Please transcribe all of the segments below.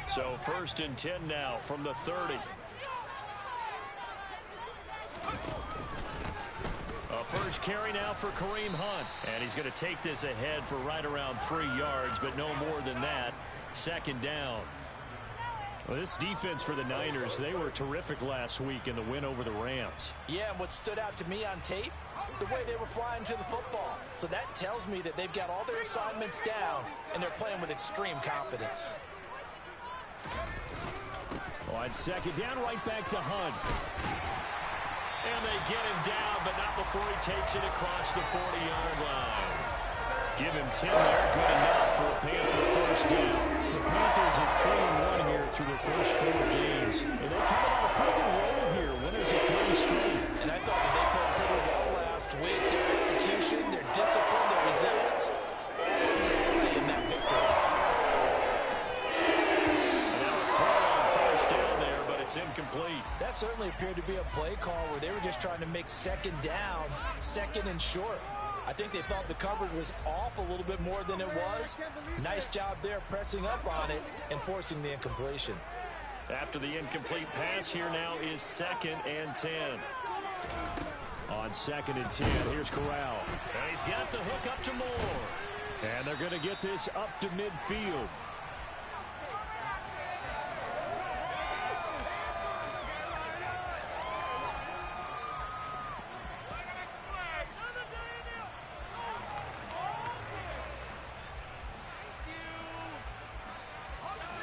So 1st and 10 now from the 30. A first carry now for Kareem Hunt. And he's going to take this ahead for right around 3 yards, but no more than that. 2nd down. Well, this defense for the Niners, they were terrific last week in the win over the Rams. Yeah, and what stood out to me on tape, the way they were flying to the football. So that tells me that they've got all their assignments down, and they're playing with extreme confidence. On 2nd down, right back to Hunt. And they get him down, but not before he takes it across the 40-yard line. Give him 10 there, good enough for a Panther first down. The Panthers are 3-1 here through their first 4 games. And they come on a pretty good roll here, winners of 3 straight. And I thought that they played pretty well last week. Their execution, their discipline, their resilience, display in that victory. And now a throw on first down there, but it's incomplete. That certainly appeared to be a play call where they were just trying to make 2nd down, 2nd and short. I think they thought the coverage was off a little bit more than it was. Nice job there pressing up on it and forcing the incompletion. After the incomplete pass, here now is 2nd and 10. On 2nd and 10, here's Corral. And he's got the hook up to Moore. And they're going to get this up to midfield.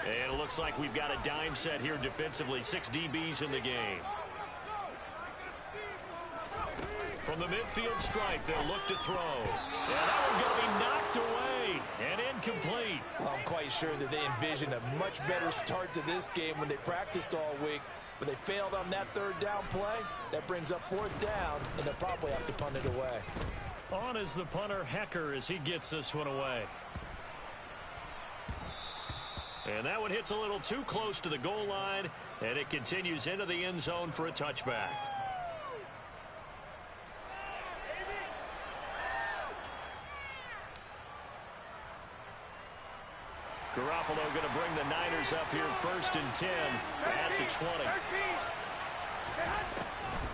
And it looks like we've got a dime set here defensively. 6 DBs in the game. From the midfield stripe, they'll look to throw. And that one's going to be knocked away and incomplete. Well, I'm quite sure that they envisioned a much better start to this game when they practiced all week. But they failed on that 3rd down play. That brings up 4th down, and they'll probably have to punt it away. On is the punter, Hecker, as he gets this one away. And that one hits a little too close to the goal line, and it continues into the end zone for a touchback. Garoppolo going to bring the Niners up here 1st and 10 at the 20.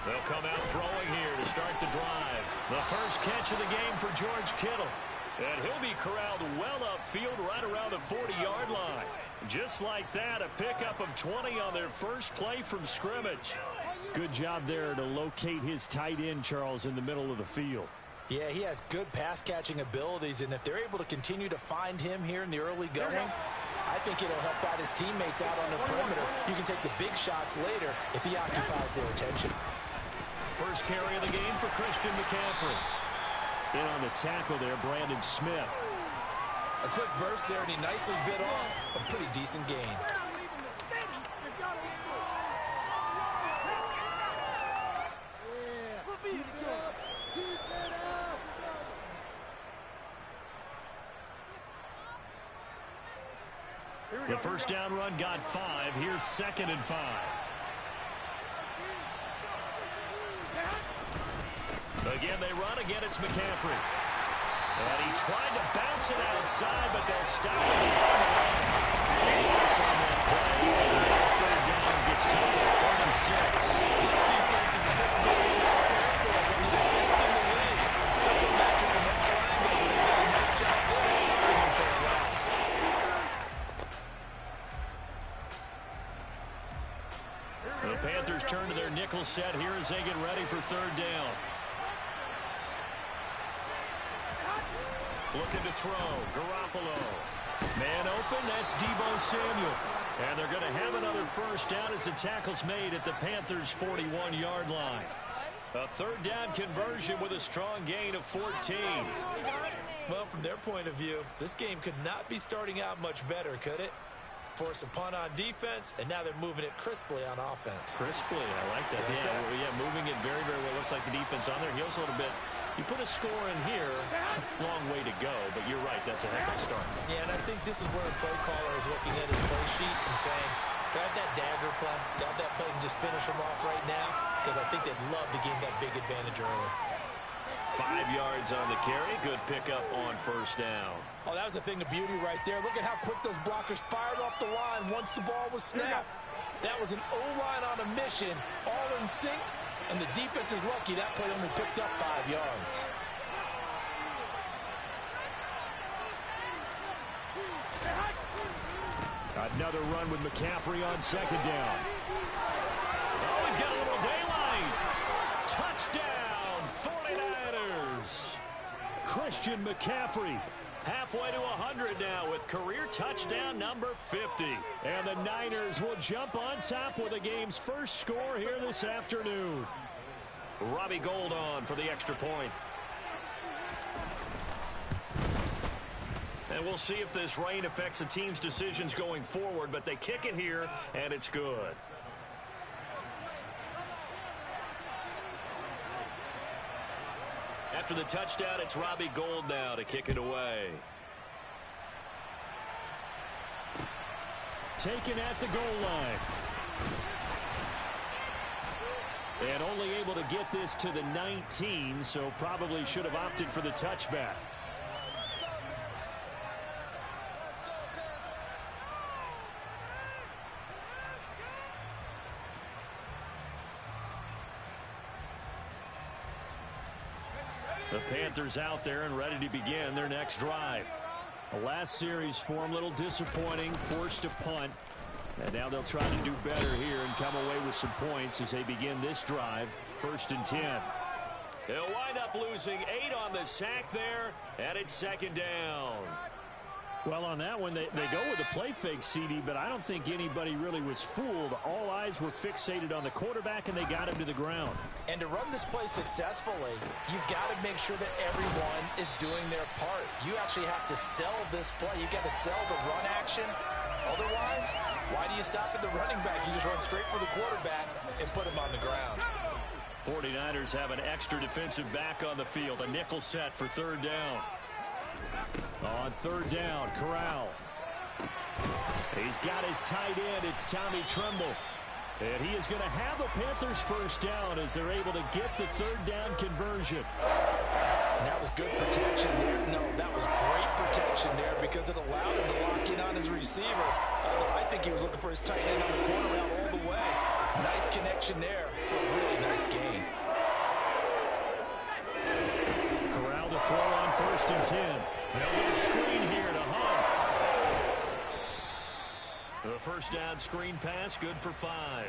They'll come out throwing here to start the drive. The first catch of the game for George Kittle. And he'll be corralled well upfield right around the 40-yard line. Just like that, a pickup of 20 on their first play from scrimmage. Good job there to locate his tight end, Charles, in the middle of the field. Yeah, he has good pass-catching abilities, and if they're able to continue to find him here in the early going, I think it'll help out his teammates out on the perimeter. You can take the big shots later if he occupies their attention. First carry of the game for Christian McCaffrey. In on the tackle there, Brandon Smith. A quick burst there, and he nicely bit off a pretty decent gain. The first down run got 5. Here's 2nd and 5. Again, they run. Again, it's McCaffrey. And he tried to bounce it outside, but they'll stop him. Loss on that play. And 3rd down gets tougher. 3rd and 6. This defense is a difficult one to prepare for when you're the best in the league. They'll come at you from all angles, and they've done a nice job there stopping him for a loss. The Panthers turn to their nickel set here as they get ready for 3rd down. Looking to throw. Garoppolo. Man open. That's Deebo Samuel. And they're going to have another first down as the tackle's made at the Panthers' 41-yard line. A 3rd down conversion with a strong gain of 14. Well, from their point of view, this game could not be starting out much better, could it? Force a punt on defense, and now they're moving it crisply on offense. Crisply, I like that. Yeah, moving it very, very well. Looks like the defense on their heels a little bit. You put a score in here, long way to go, but you're right, that's a heck of a start. Yeah, and I think this is where a play caller is looking at his play sheet and saying, grab that dagger play, grab that play and just finish them off right now, because I think they'd love to gain that big advantage early. 5 yards on the carry. Good pickup on first down. Oh, that was a thing of beauty right there. Look at how quick those blockers fired off the line once the ball was snapped. That was an O-line on a mission, all in sync, and the defense is lucky that play only picked up 5 yards. Another run with McCaffrey on second down. Oh, he's got a little daylight. Touchdown, 49ers. Christian McCaffrey halfway to 100 now with career touchdown number 50. And the Niners will jump on top with the game's first score here this afternoon. Robbie Gould on for the extra point. And we'll see if this rain affects the team's decisions going forward, but they kick it here, and it's good. After the touchdown, it's Robbie Gould now to kick it away. Taken at the goal line. And only able to get this to the 19, so probably should have opted for the touchback. The Panthers out there and ready to begin their next drive. The last series for them a little disappointing, forced a punt. And now they'll try to do better here and come away with some points as they begin this drive. 1st and 10. They'll wind up losing 8 on the sack there, and it's 2nd down. Well, on that one, they go with a play fake, CD, but I don't think anybody really was fooled. All eyes were fixated on the quarterback, and they got him to the ground. And to run this play successfully, you've got to make sure that everyone is doing their part. You actually have to sell this play. You've got to sell the run action. Otherwise, why do you stop at the running back? You just run straight for the quarterback and put him on the ground. 49ers have an extra defensive back on the field. A nickel set for 3rd down. On 3rd down, Corral. He's got his tight end. It's Tommy Tremble. And he is going to have a Panthers 1st down as they're able to get the 3rd down conversion. And that was good protection there. No, that was great protection there because it allowed him to lock in on his receiver. I think he was looking for his tight end on the corner route all the way. Nice connection there for a really nice gain. Corral to throw on 1st and 10. They'll get a screen here to Hunt. The 1st down screen pass, good for 5.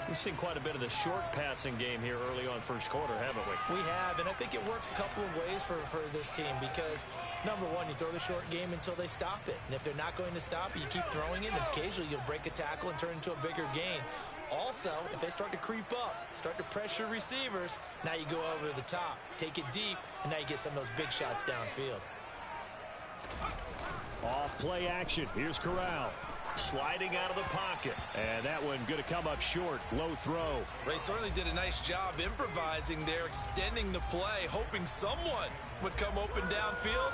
We've seen quite a bit of the short passing game here early on 1st quarter, haven't we? We have, and I think it works a couple of ways for this team because, number one, you throw the short game until they stop it. And if they're not going to stop it, you keep throwing it, and occasionally you'll break a tackle and turn it into a bigger gain. Also, if they start to creep up, start to pressure receivers, now you go over the top, take it deep, and now you get some of those big shots downfield. Off play action. Here's Corral. Sliding out of the pocket. And that one going to come up short. Low throw. They certainly did a nice job improvising there, extending the play, hoping someone would come open downfield,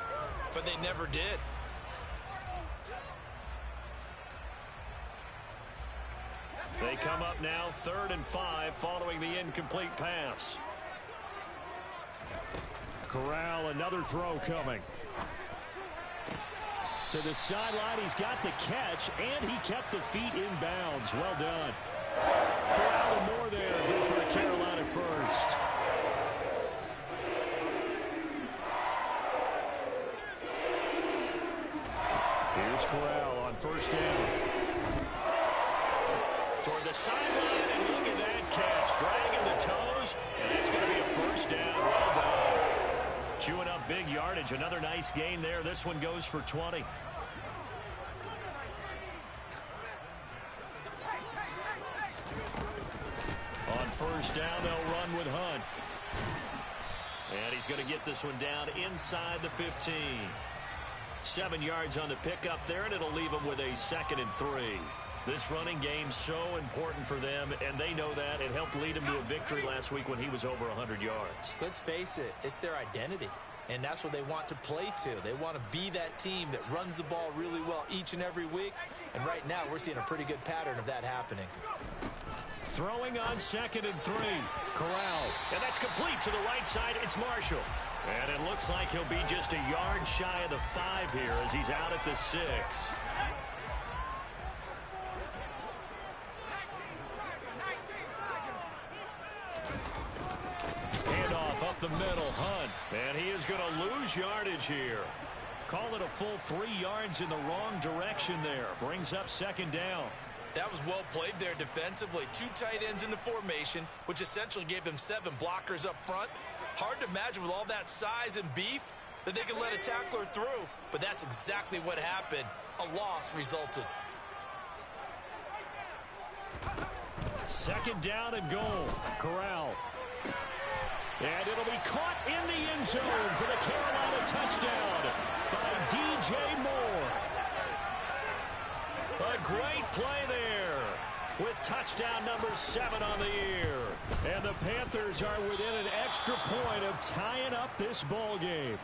but they never did. They come up now 3rd and 5 following the incomplete pass. Corral, another throw coming. To the sideline, he's got the catch, and he kept the feet in bounds. Well done. Corral and more there. Good for the Carolina 1st. Here's Corral on 1st down. Toward the sideline, and look at that catch. Dragging the toes, and it's going to be a 1st down. Well done. Chewing up big yardage. Another nice gain there. This one goes for 20. On 1st down, they'll run with Hunt. And he's going to get this one down inside the 15. 7 yards on the pickup there, and it'll leave them with a 2nd and 3. This running game so important for them, and they know that. It helped lead them to a victory last week when he was over 100 yards. Let's face it, it's their identity, and that's what they want to play to. They want to be that team that runs the ball really well each and every week, and right now we're seeing a pretty good pattern of that happening. Throwing on 2nd and 3. Corral. And that's complete to the right side. It's Marshall. And it looks like he'll be just a yard shy of the 5 here as he's out at the 6. Handoff up the middle. Hunt. And he is going to lose yardage here. Call it a full 3 yards in the wrong direction there. Brings up 2nd down. That was well played there defensively. 2 tight ends in the formation, which essentially gave them 7 blockers up front. Hard to imagine with all that size and beef that they could let a tackler through, but that's exactly what happened. A loss resulted. 2nd down and goal. Corral. And it'll be caught in the end zone for the Carolina touchdown by DJ Moore. A great play there with touchdown number 7 on the year. And the Panthers are within an extra point of tying up this ball game.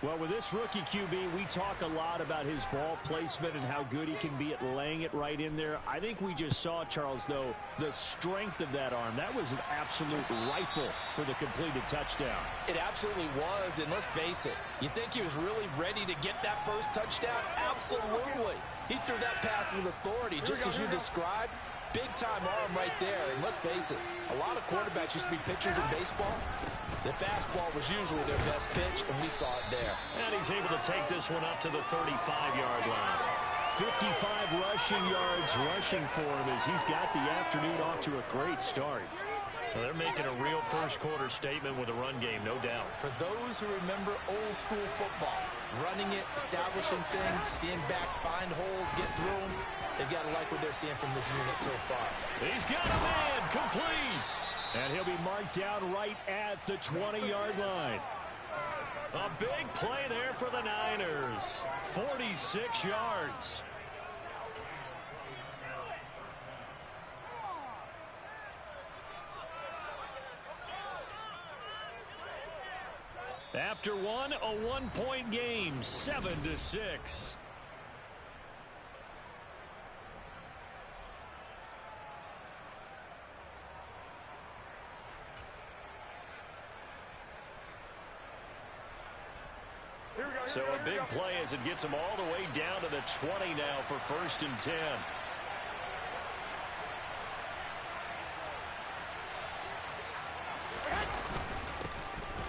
Well, with this rookie QB, we talk a lot about his ball placement and how good he can be at laying it right in there. I think we just saw, Charles, though, the strength of that arm. That was an absolute rifle for the completed touchdown. It absolutely was, and let's face it, you think he was really ready to get that first touchdown? Absolutely. He threw that pass with authority, just as you described. Big-time arm right there, and let's face it, a lot of quarterbacks used to be pitchers in baseball. The fastball was usually their best pitch, and we saw it there. And he's able to take this one up to the 35-yard line. 55 rushing yards rushing for him as he's got the afternoon off to a great start. So they're making a real first-quarter statement with a run game, no doubt. For those who remember old-school football, running it, establishing things, seeing backs find holes, get through them, they've got to like what they're seeing from this unit so far. He's got a man, complete. And he'll be marked down right at the 20-yard line. A big play there for the Niners. 46 yards. After one, a one-point game, 7-6. So a big play as it gets them all the way down to the 20 now for 1st and 10.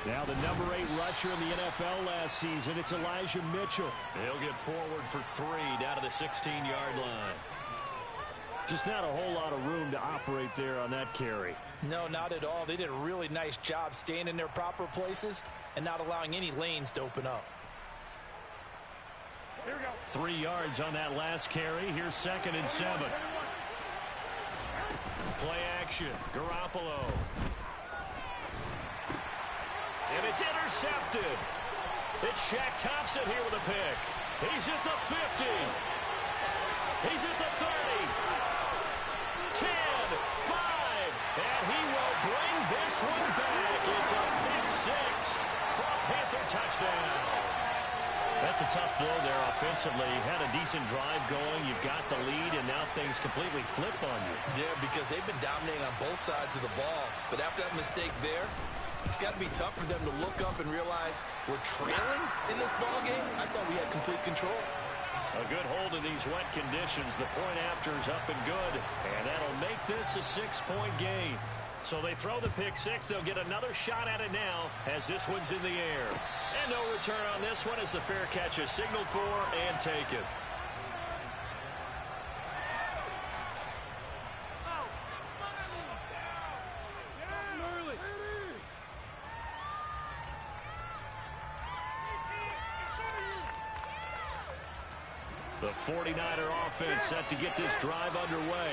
Now the number 8 rusher in the NFL last season, it's Elijah Mitchell. He'll get forward for 3 down to the 16-yard line. Just not a whole lot of room to operate there on that carry. No, not at all. They did a really nice job staying in their proper places and not allowing any lanes to open up. Here we go. 3 yards on that last carry. Here's 2nd and 7. Play action. Garoppolo. And it's intercepted. It's Shaq Thompson here with a pick. He's at the 50. He's at the 30. 10, 5. And he will bring this one back. It's a pick 6 for a Panther touchdown. That's a tough blow there offensively. You had a decent drive going. You've got the lead, and now things completely flip on you. Yeah, because they've been dominating on both sides of the ball. But after that mistake there, it's got to be tough for them to look up and realize we're trailing in this ball game. I thought we had complete control. A good hold in these wet conditions. The point after is up and good, and that'll make this a 6-point game. So they throw the pick 6. They'll get another shot at it now as this one's in the air. And no return on this one as the fair catch is signaled for and taken. The 49er offense set to get this drive underway.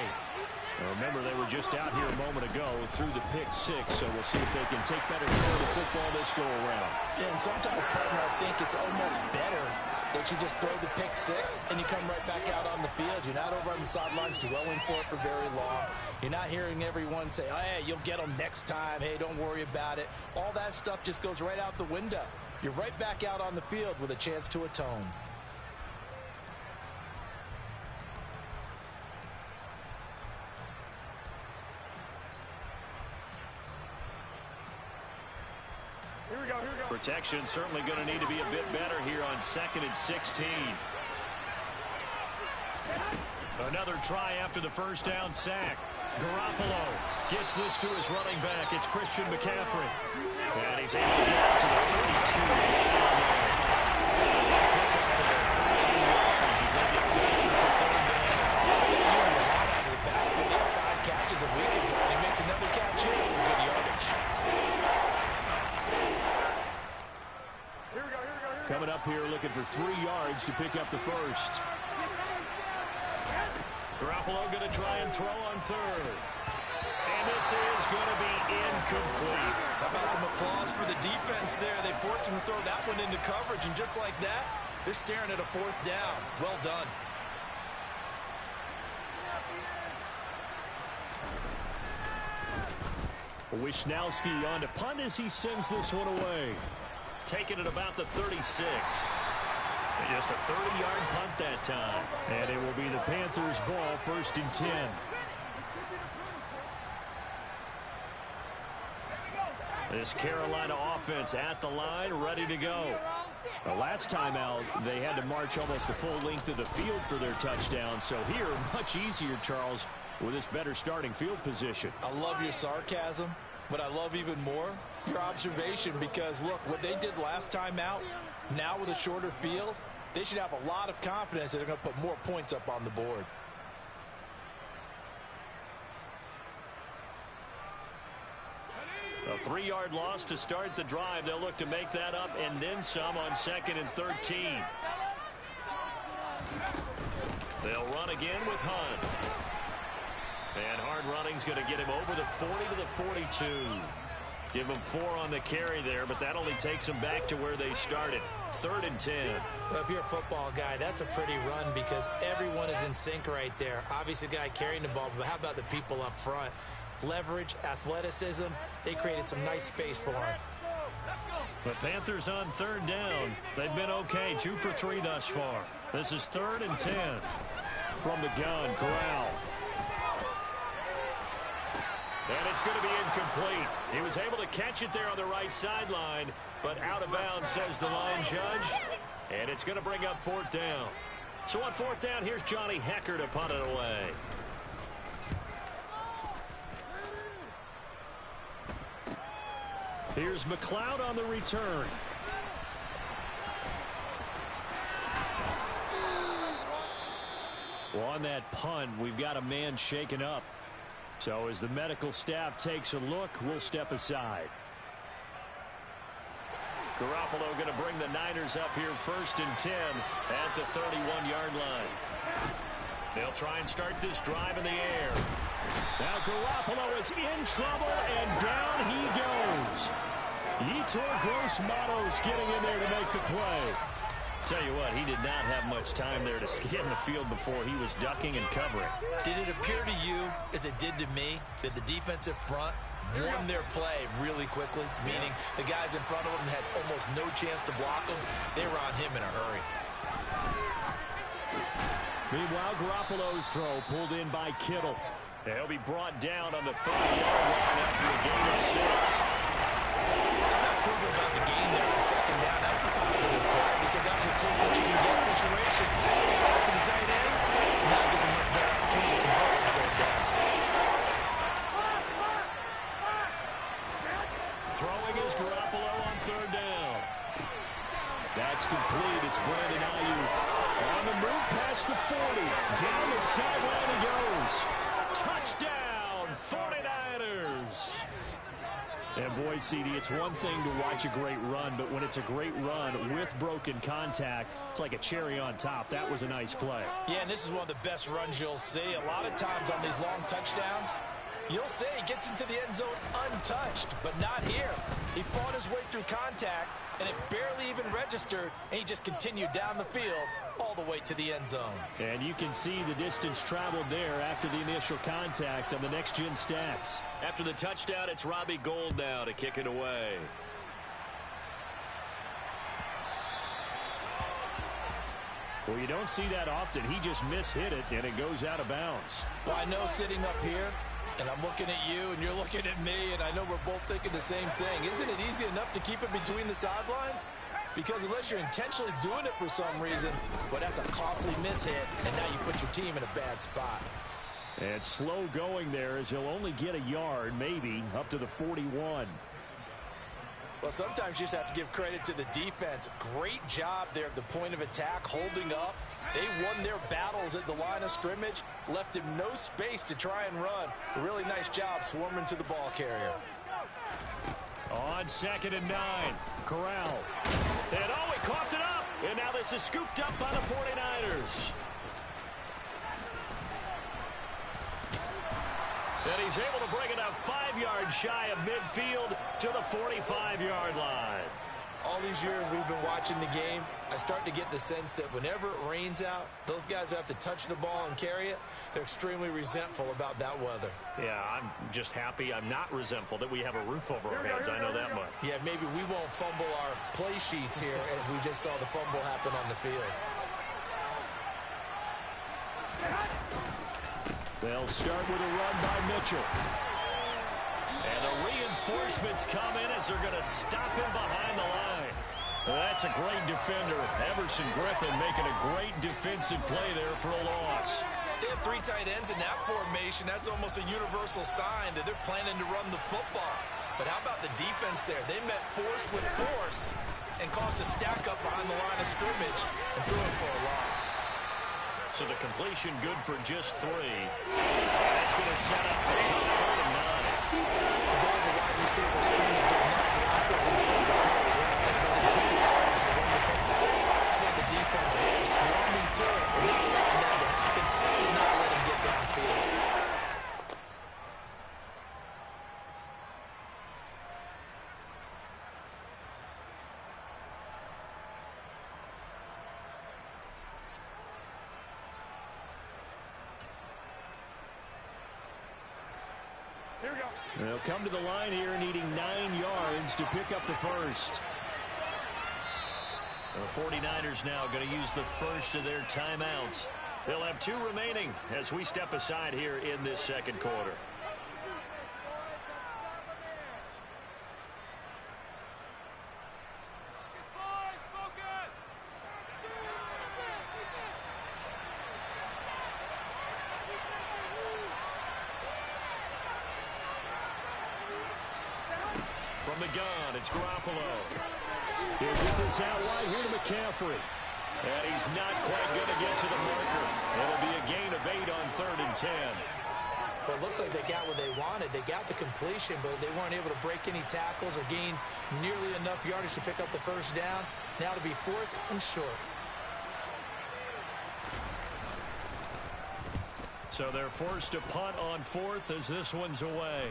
Now remember, they were just out here a moment ago through the pick 6, so we'll see if they can take better care of the football this go around. Yeah, and sometimes, partner, I think it's almost better that you just throw the pick 6 and you come right back out on the field. You're not over on the sidelines dwelling for it for very long. You're not hearing everyone say, oh, hey, you'll get them next time. Hey, don't worry about it. All that stuff just goes right out the window. You're right back out on the field with a chance to atone. Protection certainly going to need to be a bit better here on 2nd and 16. Another try after the first down sack. Garoppolo gets this to his running back. It's Christian McCaffrey. And he's able to get up to the 32. Pick up for 13 yards as they get closer for 3rd down. Using a lot out of the backfield. He had 5 catches a week ago, and he makes another catch here for good yardage. Coming up here looking for 3 yards to pick up the first. Garoppolo going to try and throw on 3rd. And this is going to be incomplete. How about some applause for the defense there? They forced him to throw that one into coverage, and just like that, they're staring at a 4th down. Well done. Wisnowski on to punt as he sends this one away. Taking it about the 36. Just a 30-yard punt that time. And it will be the Panthers' ball, 1st and 10. This Carolina offense at the line, ready to go. The last time out, they had to march almost the full length of the field for their touchdown. So here, much easier, Charles, with this better starting field position. I love your sarcasm, but I love even more your observation, because, look, what they did last time out, now with a shorter field, they should have a lot of confidence that they're going to put more points up on the board. A 3-yard loss to start the drive. They'll look to make that up and then some on 2nd and 13. They'll run again with Hunt. And hard running's going to get him over the 40 to the 42. Give him 4 on the carry there, but that only takes them back to where they started. 3rd and 10. Well, if you're a football guy, that's a pretty run because everyone is in sync right there. Obviously, the guy carrying the ball, but how about the people up front? Leverage, athleticism, they created some nice space for him. The Panthers on 3rd down. They've been okay, 2 for 3 thus far. This is 3rd and 10. From the gun, Corral. And it's going to be incomplete. He was able to catch it there on the right sideline, but out of bounds, says the line judge. And it's going to bring up 4th down. So on 4th down, here's Johnny Hecker to punt it away. Here's McLeod on the return. Well, on that punt, we've got a man shaken up. So as the medical staff takes a look, we'll step aside. Garoppolo going to bring the Niners up here 1st and 10 at the 31-yard line. They'll try and start this drive in the air. Now Garoppolo is in trouble, and down he goes. Yetur Gross-Matos getting in there to make the play. Tell you what, he did not have much time there to scan the field before he was ducking and covering. Did it appear to you, as it did to me, that the defensive front won their play really quickly? Meaning the guys in front of them had almost no chance to block him. They were on him in a hurry. Meanwhile, Garoppolo's throw pulled in by Kittle. He'll be brought down on the 30-yard line after a gain of 6. It's not proven about the game there on 2nd down. That was a positive play because that was a take what you can get situation. Got out to the tight end. Now gives him much better opportunity to convert on 3rd down. Throwing is Garoppolo on 3rd down. That's complete. It's Brandon Ayuk. On the move past the 40. Down the sideline he goes. Touchdown, 49ers. And boy, CD, it's one thing to watch a great run, but when it's a great run with broken contact, it's like a cherry on top. That was a nice play. Yeah, and this is one of the best runs you'll see. A lot of times on these long touchdowns, you'll say he gets into the end zone untouched, but not here. He fought his way through contact, and it barely even registered, and he just continued down the field all the way to the end zone. And you can see the distance traveled there after the initial contact on the next-gen stats. After the touchdown, it's Robbie Gould now to kick it away. Well, you don't see that often. He just mishit it, and it goes out of bounds. Well, I know sitting up here, And I'm looking at you, and you're looking at me, and I know we're both thinking the same thing. Isn't it easy enough to keep it between the sidelines? Because unless you're intentionally doing it for some reason, well, that's a costly mishit, and now you put your team in a bad spot. And slow going there as he'll only get a yard, maybe, up to the 41. Well, sometimes you just have to give credit to the defense. Great job there at the point of attack, holding up. They won their battles at the line of scrimmage, left him no space to try and run. A really nice job swarming to the ball carrier. On 2nd and 9, Corral. And oh, he coughed it up. And now this is scooped up by the 49ers. And he's able to bring it up 5 yards shy of midfield to the 45-yard line. All these years we've been watching the game, I start to get the sense that whenever it rains out, those guys who have to touch the ball and carry it, they're extremely resentful about that weather. Yeah, I'm just happy I'm not resentful that we have a roof over our heads. I know that much. Yeah, maybe we won't fumble our play sheets here as we just saw the fumble happen on the field. They'll start with a run by Mitchell. And the reinforcements come in as they're going to stop him behind the line. That's a great defender. Everson Griffin making a great defensive play there for a loss. They have 3 tight ends in that formation. That's almost a universal sign that they're planning to run the football. But how about the defense there? They met force with force and caused a stack up behind the line of scrimmage and threw it for a loss. So the completion good for just 3. That's going to set up a tough 3rd and 9. The goal of the wide receiver screen is getting knocked backwards in front of the coverage. Let him pick his spot to run the football. How about the defense there? Swarming to it and not allowing that to happen. Did not let him get downfield. They'll come to the line here needing 9 yards to pick up the first. The 49ers now going to use the first of their timeouts. They'll have 2 remaining as we step aside here in this second quarter. From the gun, it's Garoppolo. He'll get this out wide here to McCaffrey. And he's not quite going to get to the marker. It'll be a gain of 8 on 3rd and 10. Well, it looks like they got what they wanted. They got the completion, but they weren't able to break any tackles or gain nearly enough yardage to pick up the first down. Now to be 4th and short. So they're forced to punt on 4th as this one's away.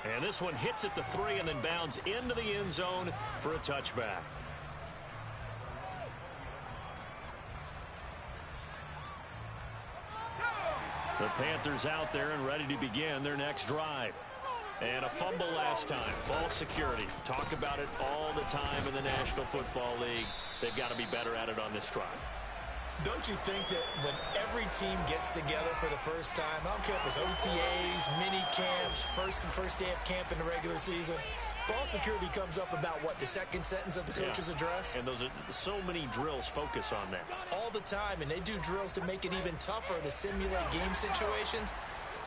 And this one hits at the 3 and then bounds into the end zone for a touchback. The Panthers out there and ready to begin their next drive. And a fumble last time. Ball security. Talk about it all the time in the National Football League. They've got to be better at it on this drive. Don't you think that when every team gets together for the first time, I don't care if it's OTAs, mini camps, first day of camp in the regular season, ball security comes up about what, the second sentence of the coach's address? And those are so many drills focus on that. All the time, and they do drills to make it even tougher to simulate game situations.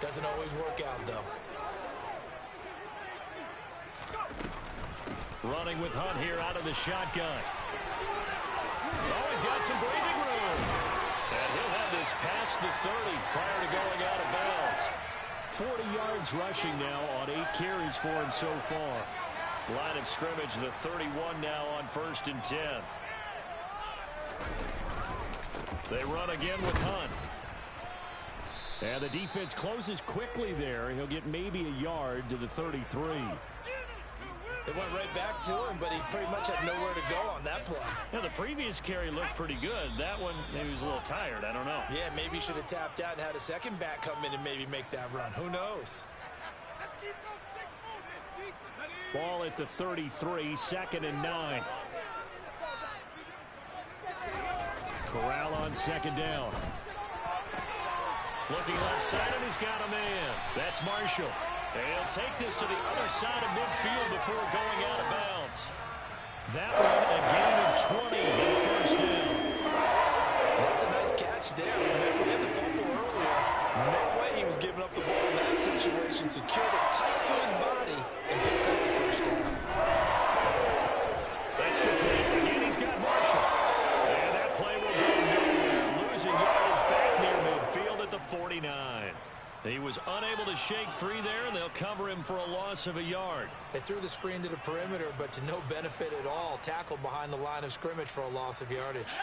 Doesn't always work out, though. Running with Hunt here out of the shotgun. Always got some breathing room. And he'll have this past the 30 prior to going out of bounds. 40 yards rushing now on 8 carries for him so far. Line of scrimmage, the 31 now on 1st and 10. They run again with Hunt. And the defense closes quickly there. He'll get maybe a yard to the 33. They went right back to him, but he pretty much had nowhere to go on that play. Yeah, the previous carry looked pretty good. That one, maybe he was a little tired. I don't know. Yeah, maybe he should have tapped out and had a second back come in and maybe make that run. Who knows? Ball at the 33, 2nd and 9. Corral on 2nd down. Looking left side, and he's got a man. That's Marshall. And he'll take this to the other side of midfield before going out of bounds. That one, a gain of 20 and a first down. That's a nice catch there. Remember, he had the fumble earlier. No way he was giving up the ball in that situation. Secured it tight to his body and picks up the first down. That's complete. Again, he's got Marshall. And that play will go nowhere. Losing yards back near midfield at the 49. He was unable to shake free there, and they'll cover him for a loss of a yard. They threw the screen to the perimeter, but to no benefit at all. Tackled behind the line of scrimmage for a loss of yardage.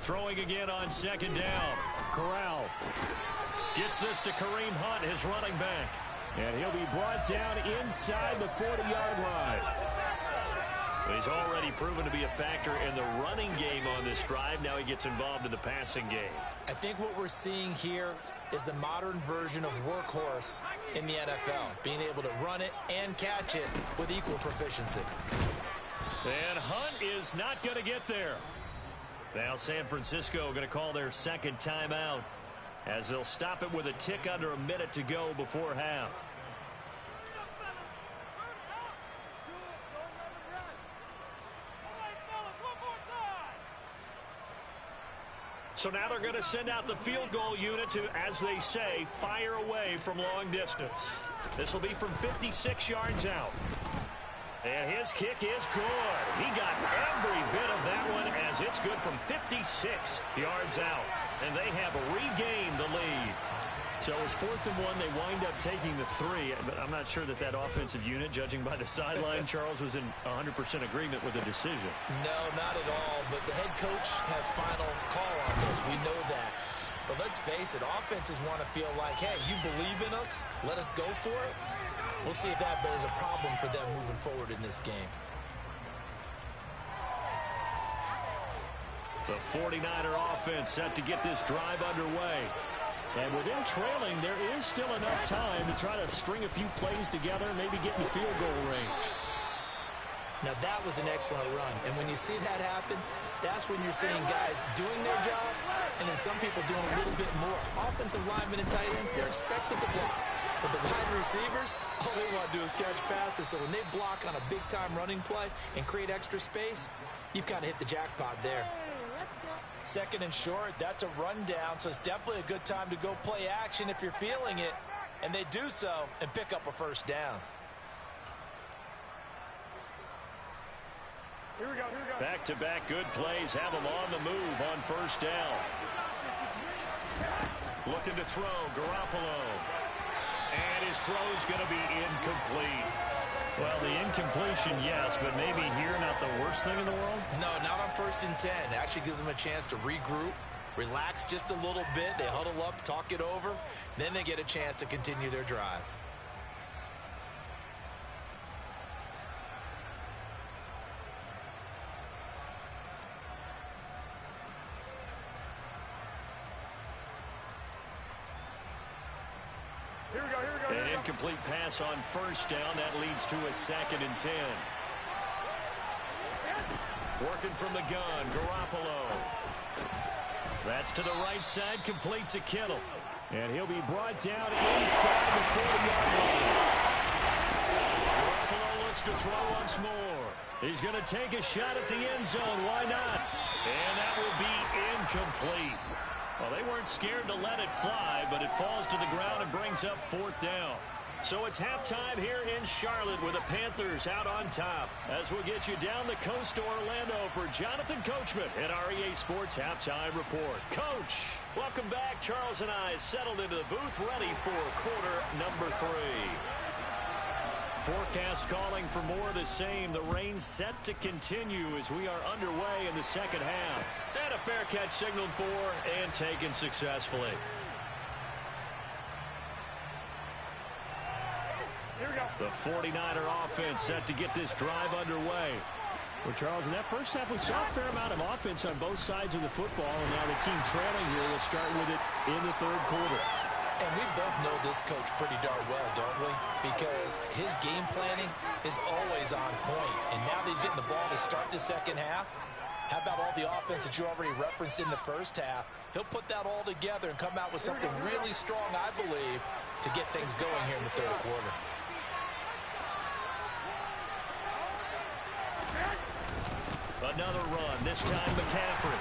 Throwing again on second down. Corral gets this to Kareem Hunt, his running back. And he'll be brought down inside the 40-yard line. He's already proven to be a factor in the running game on this drive. Now he gets involved in the passing game. I think what we're seeing here is the modern version of workhorse in the NFL. Being able to run it and catch it with equal proficiency. And Hunt is not going to get there. Now San Francisco going to call their second timeout as they'll stop it with a tick under a minute to go before half. So now they're going to send out the field goal unit to, as they say, fire away from long distance. This will be from 56 yards out. And his kick is good. He got every bit of that one as it's good from 56 yards out. And they have regained the lead. So it was 4th and 1. They wind up taking the 3. But I'm not sure that that offensive unit, judging by the sideline, Charles, was in 100% agreement with the decision. No, not at all. But the head coach has final call on this. We know that. But let's face it, offenses want to feel like, hey, you believe in us? Let us go for it. We'll see if that is a problem for them moving forward in this game. The 49er offense set to get this drive underway. And with them trailing, there is still enough time to try to string a few plays together, maybe get in the field goal range. Now, that was an excellent run. And when you see that happen, that's when you're seeing guys doing their job and then some people doing a little bit more. Offensive linemen and tight ends, they're expected to block. But the wide receivers, all they want to do is catch passes. So when they block on a big-time running play and create extra space, you've kind of hit the jackpot there. Second and short, that's a rundown, so it's definitely a good time to go play action if you're feeling it. And they do so and pick up a first down. Here we go. Back-to-back good plays have them on the move on first down. Looking to throw, Garoppolo. And his throw's going to be incomplete. Well, the incompletion, yes, but maybe here not the worst thing in the world? No, not on 1st and 10. It actually gives them a chance to regroup, relax just a little bit. They huddle up, talk it over. Then they get a chance to continue their drive. An incomplete pass on first down. That leads to a 2nd and 10. Working from the gun, Garoppolo. That's to the right side, complete to Kittle. And he'll be brought down inside the 40-yard line. Garoppolo looks to throw once more. He's going to take a shot at the end zone. Why not? And that will be incomplete. Well, they weren't scared to let it fly, but it falls to the ground and brings up 4th down. So it's halftime here in Charlotte with the Panthers out on top. As we'll get you down the coast to Orlando for Jonathan Coachman at our EA Sports Halftime Report. Coach, welcome back. Charles and I settled into the booth ready for quarter number 3. Forecast calling for more of the same. The rain set to continue as we are underway in the second half. And a fair catch signaled for and taken successfully. Here we go. The 49er offense set to get this drive underway. Well, Charles, in that first half, we saw a fair amount of offense on both sides of the football, and now the team trailing here will start with it in the 3rd quarter. And we both know this coach pretty darn well, don't we? Because his game planning is always on point. And now that he's getting the ball to start the second half, How about all the offense that you already referenced in the first half? He'll put that all together and come out with something really strong, I believe, to get things going here in the third quarter. Another run, this time McCaffrey.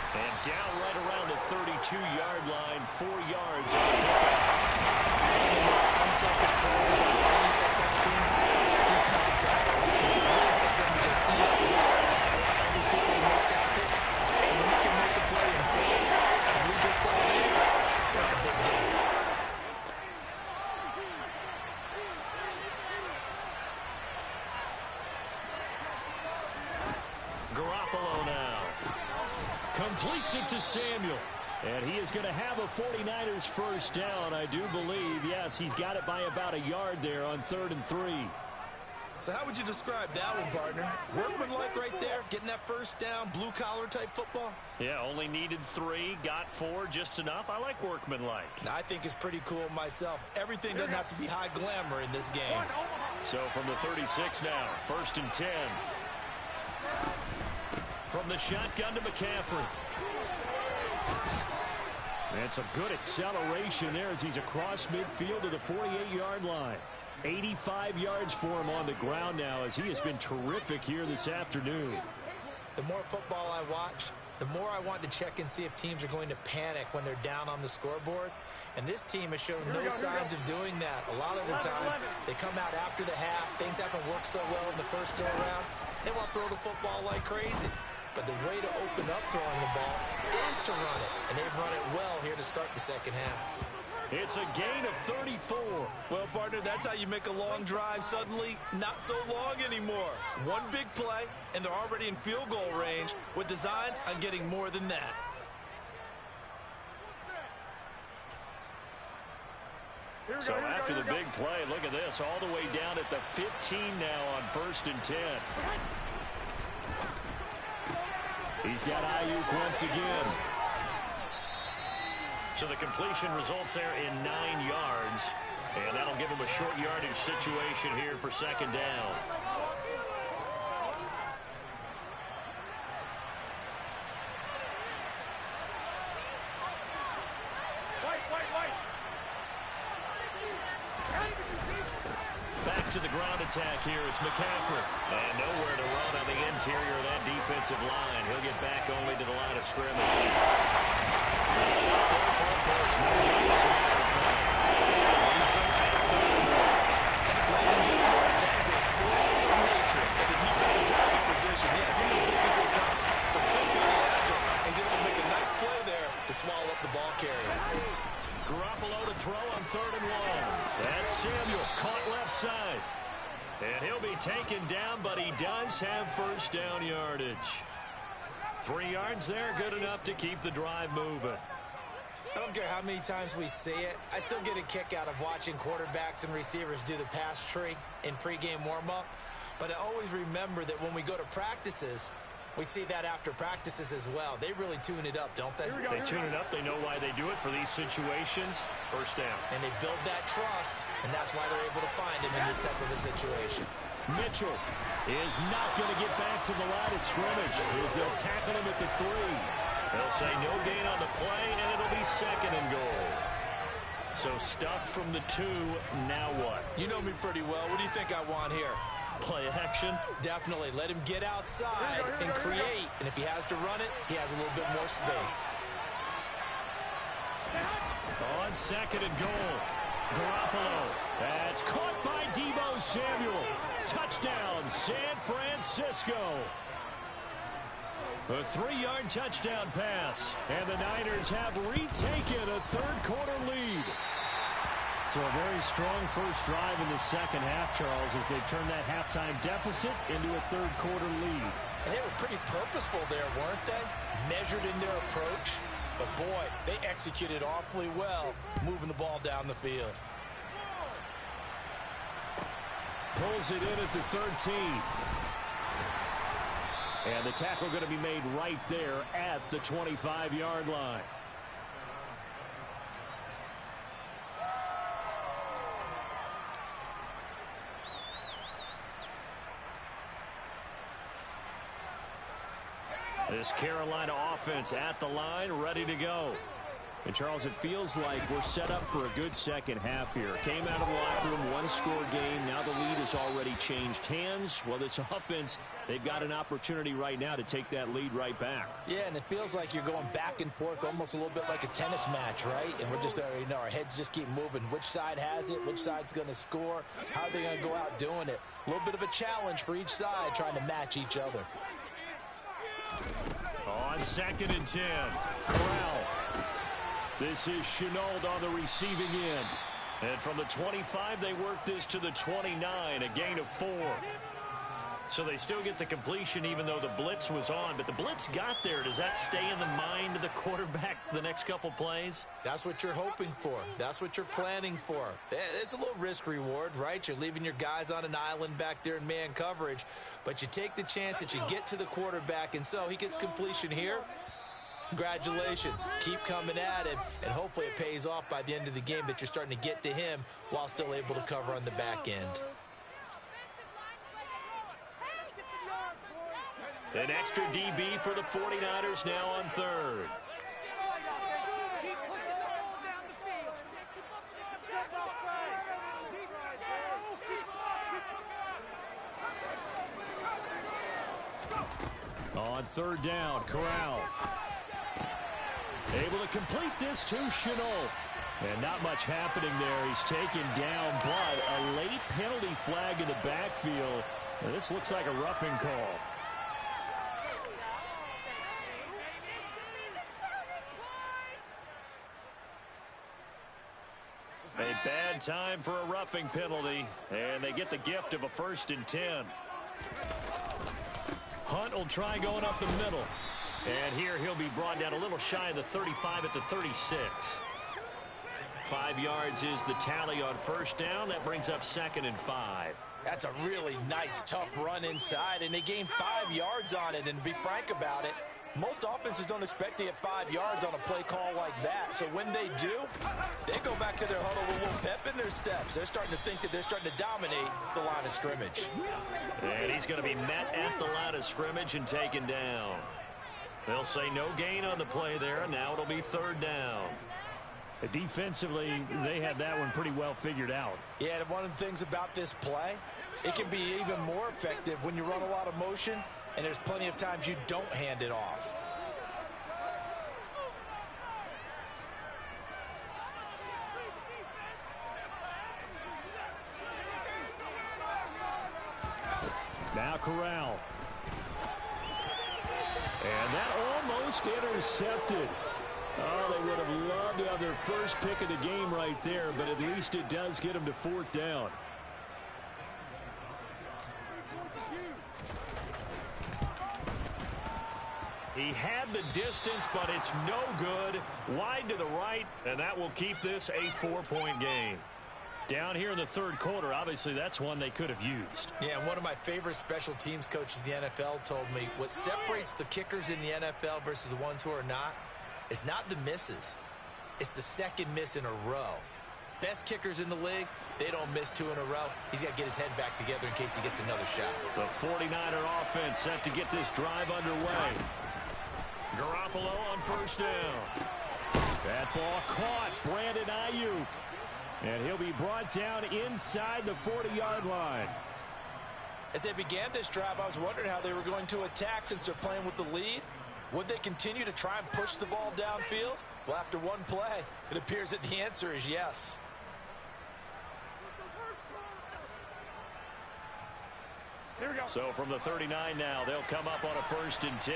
And down right around the 32-yard line, 4 yards on the pickup. Some of the most unselfish players on any football team, defensive tackles, because it really helps them to just eat up yards, allow other people to make tackles. And when he can make the play himself, as we just saw there, that's a big deal. Garoppolo now. Completes it to Samuel. And he is going to have a 49ers first down, I do believe. Yes, he's got it by about a yard there on 3rd and 3. So how would you describe that one, partner? Workmanlike right there, getting that first down, blue-collar type football? Yeah, only needed 3, got 4, just enough. I like workmanlike. I think it's pretty cool myself. Everything doesn't have to be high glamour in this game. So from the 36 now, 1st and 10. From the shotgun to McCaffrey. And some good acceleration there as he's across midfield to the 48-yard line. 85 yards for him on the ground now as he has been terrific here this afternoon. The more football I watch, the more I want to check and see if teams are going to panic when they're down on the scoreboard. And this team has shown no signs of doing that. A lot of the time, they come out after the half. Things haven't worked so well in the first go-around. They want to throw the football like crazy. But the way to open up throwing the ball is to run it. And they've run it well here to start the second half. It's a gain of 34. Well, partner, that's how you make a long drive suddenly not so long anymore. One big play, and they're already in field goal range with designs on getting more than that. So after the big play, look at this, all the way down at the 15 now on 1st and 10. He's got Ayuk once again. So the completion results there in 9 yards. And that'll give him a short yardage situation here for 2nd down. Back to the ground attack here. It's McCaffrey. And nowhere to run on the interior of that defensive line. He'll get back only to the line of scrimmage. There for a first. No gain as a matter of fact. Ladies and gentlemen, that is a force of nature at the defensive tackle position. Yes, he's as big as they come, but still pretty agile. He's able to make a nice play there to swallow up the ball carrier. Garoppolo to throw on 3rd and 1. That's Samuel caught left side. And he'll be taken down, but he does have first down yardage. 3 yards there, good enough to keep the drive moving. I don't care how many times we see it. I still get a kick out of watching quarterbacks and receivers do the pass tree in pregame warm-up. But I always remember that when we go to practices, we see that after practices as well. They really tune it up, don't they? They tune it up. They know why they do it for these situations. First down. And they build that trust, and that's why they're able to find him in this type of a situation. Mitchell is not going to get back to the line of scrimmage as they'll tackle him at the 3. They'll say no gain on the play, and it'll be 2nd and goal. So stuffed from the 2, now what? You know me pretty well. What do you think I want here? Play action? Definitely. Let him get outside and create. And if he has to run it, he has a little bit more space. On 2nd and goal. Garoppolo. That's caught by Deebo Samuel. Touchdown, San Francisco. A 3-yard touchdown pass. And the Niners have retaken a third-quarter lead. So a very strong first drive in the second half, Charles, as they turn that halftime deficit into a third-quarter lead. And they were pretty purposeful there, weren't they? Measured in their approach. But, boy, they executed awfully well, moving the ball down the field. Pulls it in at the 13. And the tackle going to be made right there at the 25-yard line. This Carolina offense at the line, ready to go. And, Charles, it feels like we're set up for a good second half here. Came out of the locker room, one-score game. Now the lead has already changed hands. Well, this offense, they've got an opportunity right now to take that lead right back. Yeah, and it feels like you're going back and forth almost a little bit like a tennis match, right? And we're just, our heads just keep moving. Which side has it? Which side's going to score? How are they going to go out doing it? A little bit of a challenge for each side trying to match each other. On 2nd and 10, Corral. This is Chenault on the receiving end. And from the 25, they work this to the 29, a gain of 4. So they still get the completion even though the blitz was on. But the blitz got there. Does that stay in the mind of the quarterback the next couple plays? That's what you're hoping for. That's what you're planning for. It's a little risk reward, right? You're leaving your guys on an island back there in man coverage. But you take the chance that you get to the quarterback. And so he gets completion here. Congratulations. Keep coming at him, and hopefully it pays off by the end of the game that you're starting to get to him while still able to cover on the back end. An extra DB for the 49ers now on 3rd. On 3rd down, Corral. Able to complete this to Chenault. And not much happening there. He's taken down, but a late penalty flag in the backfield. And this looks like a roughing call. A bad time for a roughing penalty. And they get the gift of a 1st and 10. Hunt will try going up the middle. And here he'll be brought down a little shy of the 35 at the 36. 5 yards is the tally on 1st down. That brings up 2nd and 5. That's a really nice, tough run inside, and they gained 5 yards on it. And to be frank about it, most offenses don't expect to get 5 yards on a play call like that. So when they do, they go back to their huddle with a little pep in their steps. They're starting to think that they're starting to dominate the line of scrimmage. And he's going to be met at the line of scrimmage and taken down. They'll say no gain on the play there. Now it'll be 3rd down. Defensively, they had that one pretty well figured out. Yeah, and one of the things about this play, it can be even more effective when you run a lot of motion, and there's plenty of times you don't hand it off. Now Corral. And that almost intercepted. Oh, they would have loved to have their first pick of the game right there, but at least it does get them to 4th down. He had the distance, but it's no good. Wide to the right, and that will keep this a 4-point game. Down here in the 3rd quarter, obviously that's one they could have used. Yeah, and one of my favorite special teams coaches in the NFL told me what separates the kickers in the NFL versus the ones who are not is not the misses. It's the 2nd miss in a row. Best kickers in the league, they don't miss 2 in a row. He's got to get his head back together in case he gets another shot. The 49er offense set to get this drive underway. Garoppolo on 1st down. That ball caught. Brandon Ayuk. And he'll be brought down inside the 40-yard line. As they began this drive, I was wondering how they were going to attack since they're playing with the lead. Would they continue to try and push the ball downfield? Well, after one play, it appears that the answer is yes. Here we go. So from the 39 now, they'll come up on a 1st and 10.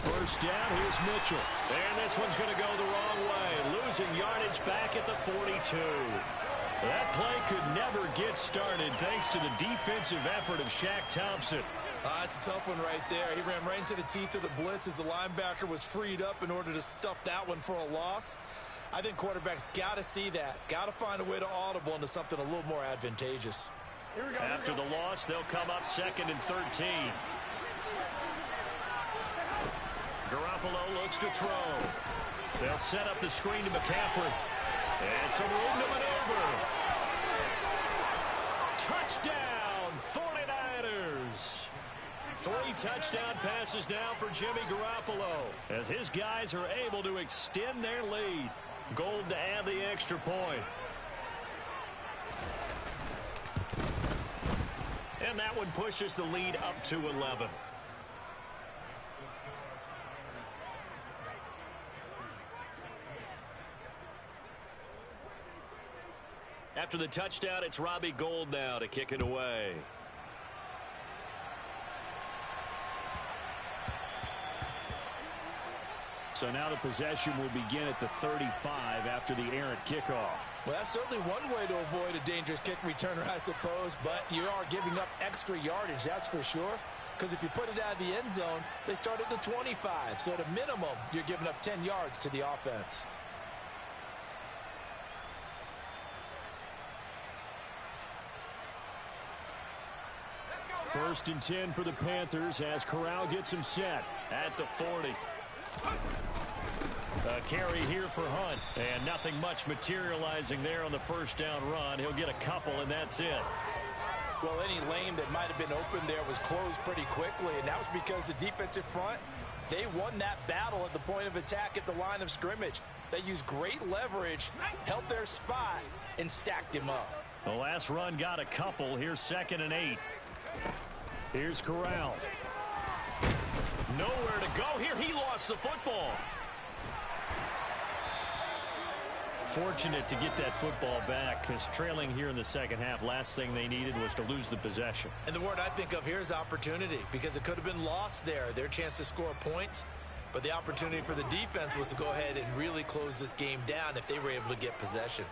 1st down, here's Mitchell. And this one's going to go the wrong way. Losing yardage back at the 42. That play could never get started thanks to the defensive effort of Shaq Thompson. That's a tough one right there. He ran right into the teeth of the blitz as the linebacker was freed up in order to stuff that one for a loss. I think quarterbacks got to see that. Got to find a way to audible into something a little more advantageous. After the loss, they'll come up 2nd and 13. Garoppolo looks to throw. They'll set up the screen to McCaffrey. And some room to maneuver. Touchdown, 49ers. 3 touchdown passes now for Jimmy Garoppolo as his guys are able to extend their lead. Gold to add the extra point. And that one pushes the lead up to 11. After the touchdown, it's Robbie Gould now to kick it away. So now the possession will begin at the 35 after the errant kickoff. Well, that's certainly one way to avoid a dangerous kick returner, I suppose, but you are giving up extra yardage, that's for sure. Because if you put it out of the end zone, they start at the 25. So at a minimum, you're giving up 10 yards to the offense. First and 10 for the Panthers as Corral gets him set at the 40. A carry here for Hunt, and nothing much materializing there on the first down run. He'll get a couple, and that's it. Well, any lane that might have been open there was closed pretty quickly, and that was because the defensive front, they won that battle at the point of attack at the line of scrimmage. They used great leverage, held their spot, and stacked him up. The last run got a couple. Here's 2nd and 8. Here's Corral. Nowhere to go here. He lost the football. Fortunate to get that football back because trailing here in the second half, last thing they needed was to lose the possession. And the word I think of here is opportunity, because it could have been lost there. Their chance to score points, but the opportunity for the defense was to go ahead and really close this game down if they were able to get possession.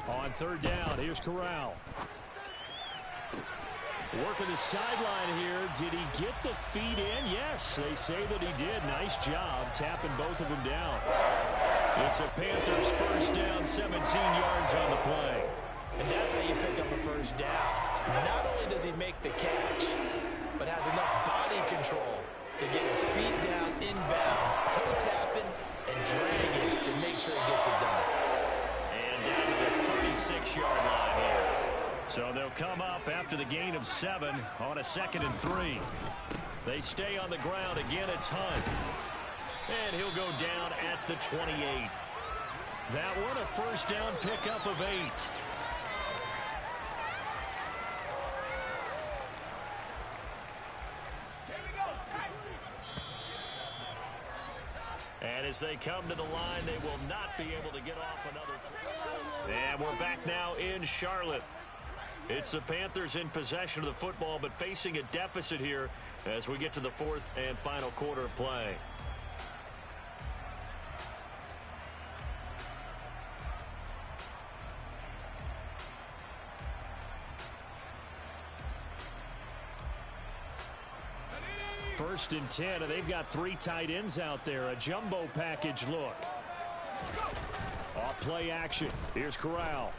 On 3rd down, here's Corral. Working the sideline here. Did he get the feet in? Yes, they say that he did. Nice job tapping both of them down. It's a Panthers first down, 17 yards on the play. And that's how you pick up a first down. Not only does he make the catch, but has enough body control to get his feet down inbounds, toe tapping, and dragging to make sure he gets it done. And down to the 36-yard line here. So they'll come up after the gain of 7 on a 2nd and 3. They stay on the ground. Again, it's Hunt. And he'll go down at the 28. That one a first down pickup of 8. And as they come to the line, they will not be able to get off another. And we're back now in Charlotte. It's the Panthers in possession of the football, but facing a deficit here as we get to the 4th and final quarter of play. First and 10, and they've got 3 tight ends out there. A jumbo package look. Off play action. Here's Corral.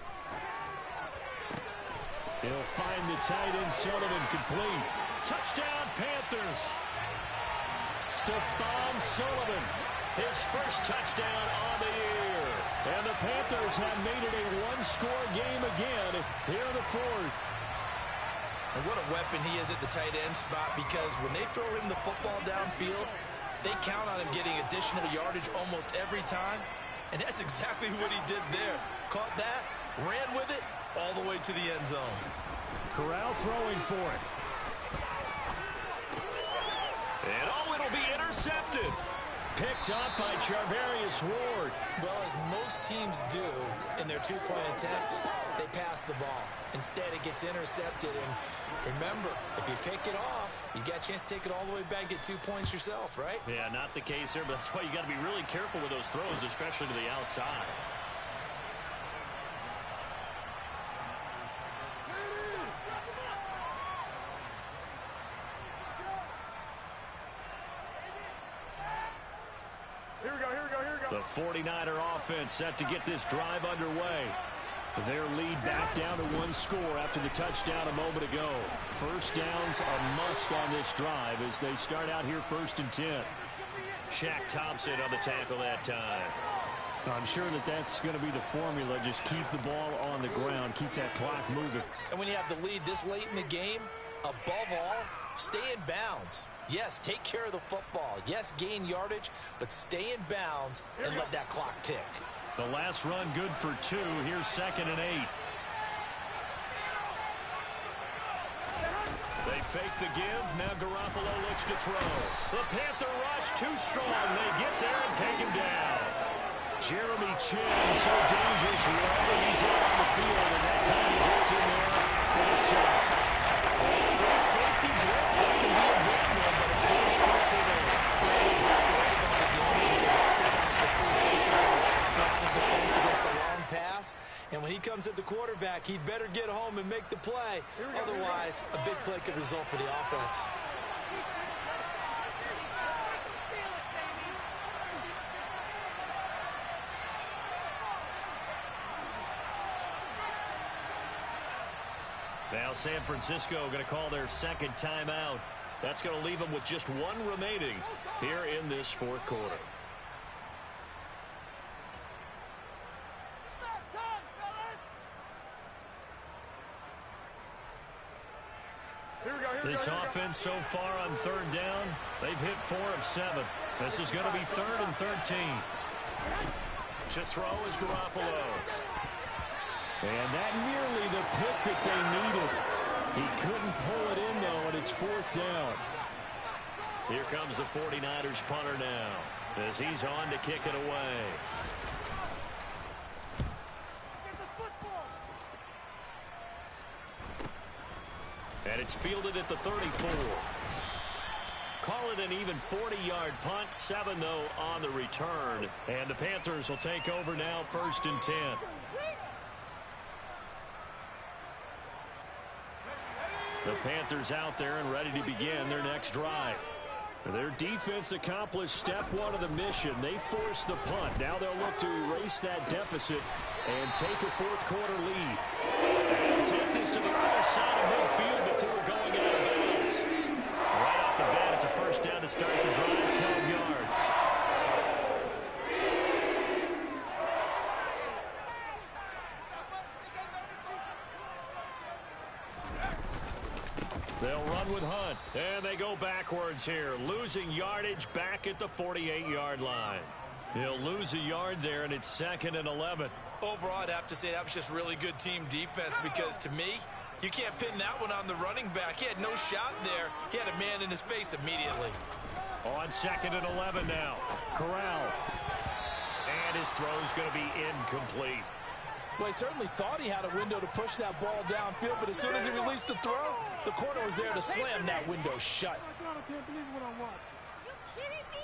He'll find the tight end, Sullivan, complete. Touchdown, Panthers. Stephon Sullivan, his first touchdown on the year. And the Panthers have made it a one-score game again here in the 4th. And what a weapon he is at the tight end spot, because when they throw him the football downfield, they count on him getting additional yardage almost every time. And that's exactly what he did there. Caught that, ran with it, all the way to the end zone. Corral throwing for it. And oh, it'll be intercepted. Picked up by Charvarius Ward. Well, as most teams do in their two-point attempt, they pass the ball. Instead, it gets intercepted. And remember, if you pick it off, you got a chance to take it all the way back, get 2 points yourself, right? Yeah, not the case there, but that's why you got to be really careful with those throws, especially to the outside. The 49er offense set to get this drive underway. Their lead back down to 1 score after the touchdown a moment ago. First downs a must on this drive as they start out here 1st and 10. Shaq Thompson on the tackle that time. I'm sure that that's going to be the formula. Just keep the ball on the ground. Keep that clock moving. And when you have the lead this late in the game, above all, stay in bounds. Yes, take care of the football. Yes, gain yardage, but stay in bounds and let that clock tick. The last run good for 2. Here's 2nd and 8. They fake the give. Now Garoppolo looks to throw. The Panther rush too strong. They get there and take him down. Jeremy Chin, so dangerous wherever he's on the field, and that time he gets in there for the sack. Free safety blitz, that can be a big one, but it goes fruitful there. Yeah, exactly right about the game, because oftentimes the free safety is the last line of defense against a long pass. And when he comes at the quarterback, he'd better get home and make the play. Otherwise, a big play could result for the offense. Now San Francisco going to call their 2nd timeout. That's going to leave them with just 1 remaining here in this 4th quarter. This offense so far on 3rd down, they've hit 4 of 7. This is going to be 3rd and 13. To throw is Garoppolo. And that nearly the pick that they needed. He couldn't pull it in, though, and it's 4th down. Here comes the 49ers punter now, as he's on to kick it away. And it's fielded at the 34. Call it an even 40-yard punt. 7, though, on the return. And the Panthers will take over now, 1st and 10. The Panthers out there and ready to begin their next drive. Their defense accomplished step 1 of the mission. They forced the punt. Now they'll look to erase that deficit and take a 4th quarter lead. And take this to the other side of midfield before going out of bounds. Right off the bat, it's a 1st down to start the drive, 12 yards. They'll run with Hunt, and they go backwards here, losing yardage back at the 48-yard line. He'll lose a yard there, and it's 2nd and 11. Overall, I'd have to say that was just really good team defense, because to me, you can't pin that one on the running back. He had no shot there. He had a man in his face immediately. On 2nd and 11 now. Corral. And his throw's going to be incomplete. Well, he certainly thought he had a window to push that ball downfield, but as soon as he released the throw, the corner was there to slam that window shut. I can't believe what I watched. Are you kidding me?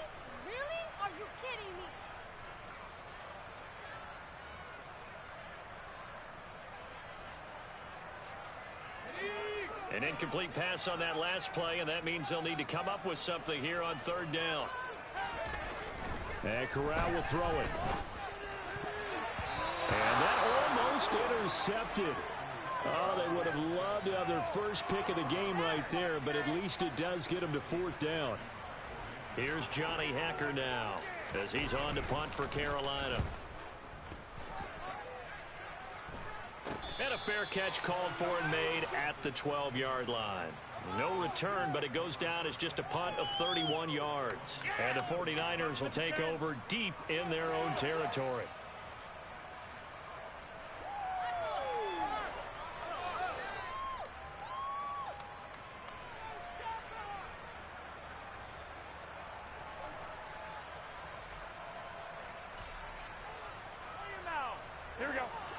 Really? Are you kidding me? An incomplete pass on that last play, and that means they'll need to come up with something here on 3rd down. And Corral will throw it. And that almost intercepted. Oh, they would have loved to have their first pick of the game right there, but at least it does get them to 4th down. Here's Johnny Hacker now, as he's on to punt for Carolina. And a fair catch called for and made at the 12-yard line. No return, but it goes down as just a punt of 31 yards. And the 49ers will take over deep in their own territory.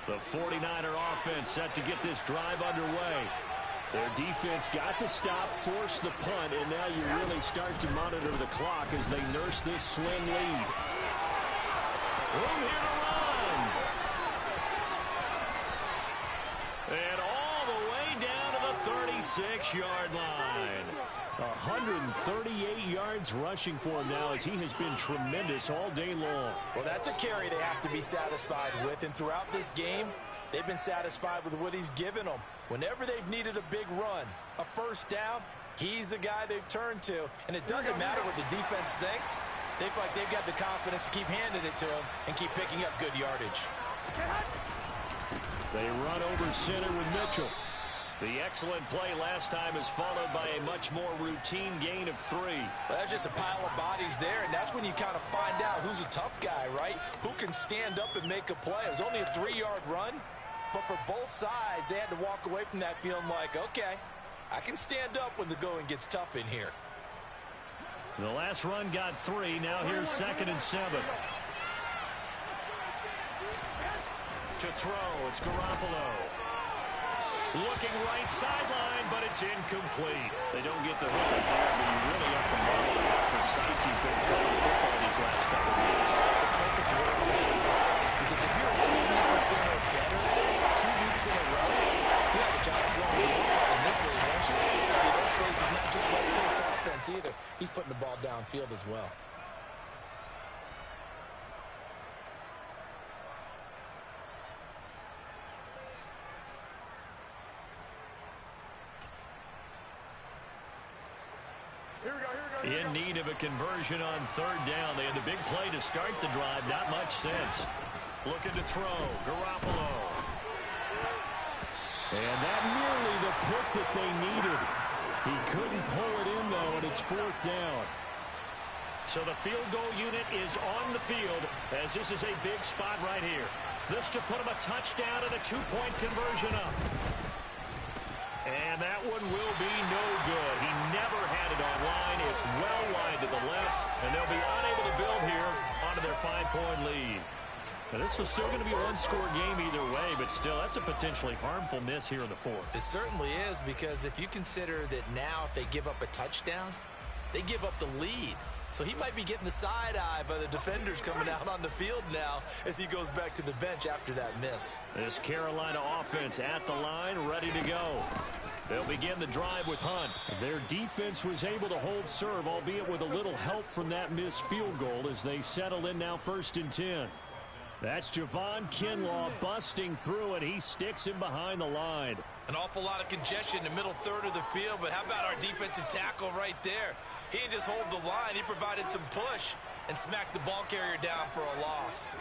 The 49er offense set to get this drive underway. Their defense got to stop, force the punt, and now you really start to monitor the clock as they nurse this slim lead. Room here to run. And all the way down to the 36-yard line. 138 yards rushing for him now, as he has been tremendous all day long. Well, that's a carry they have to be satisfied with, and throughout this game, they've been satisfied with what he's given them. Whenever they've needed a big run, a 1st down, he's the guy they've turned to. And it doesn't matter what the defense thinks. They feel like they've got the confidence to keep handing it to him and keep picking up good yardage. They run over center with Mitchell. The excellent play last time is followed by a much more routine gain of 3. Well, that's just a pile of bodies there, and that's when you kind of find out who's a tough guy, right? Who can stand up and make a play. It was only a 3-yard run, but for both sides, they had to walk away from that feeling like, okay, I can stand up when the going gets tough in here. The last run got 3. Now here's 2nd and 7. To throw, it's Garoppolo. Looking right sideline, but it's incomplete. They don't get the hook up there, but you really have to marvel at how precise he's been throwing the football these last couple of weeks. That's a perfect word for it, precise, because if you're at 70% or better 2 weeks in a row, you have a job as long as you want in this league, don't you? I mean, let's face it's not just West Coast offense either. He's putting the ball downfield as well. In need of a conversion on 3rd down. They had the big play to start the drive. Not much sense. Looking to throw. Garoppolo. And that nearly the pick that they needed. He couldn't pull it in, though, and it's 4th down. So the field goal unit is on the field as this is a big spot right here. This to put him a touchdown and a 2-point conversion up. And that one will be no good. He never had it online. It's well wide to the left, and they'll be unable to build here onto their 5-point lead. Now, this was still going to be a one-score game either way, but still, that's a potentially harmful miss here in the 4th. It certainly is, because if you consider that now if they give up a touchdown, they give up the lead. So he might be getting the side eye by the defenders coming out on the field now as he goes back to the bench after that miss. This Carolina offense at the line, ready to go. They'll begin the drive with Hunt. Their defense was able to hold serve, albeit with a little help from that missed field goal as they settle in now 1st and 10. That's Javon Kinlaw busting through, and he sticks him behind the line. An awful lot of congestion in the middle third of the field, but how about our defensive tackle right there? He didn't just hold the line. He provided some push and smacked the ball carrier down for a loss.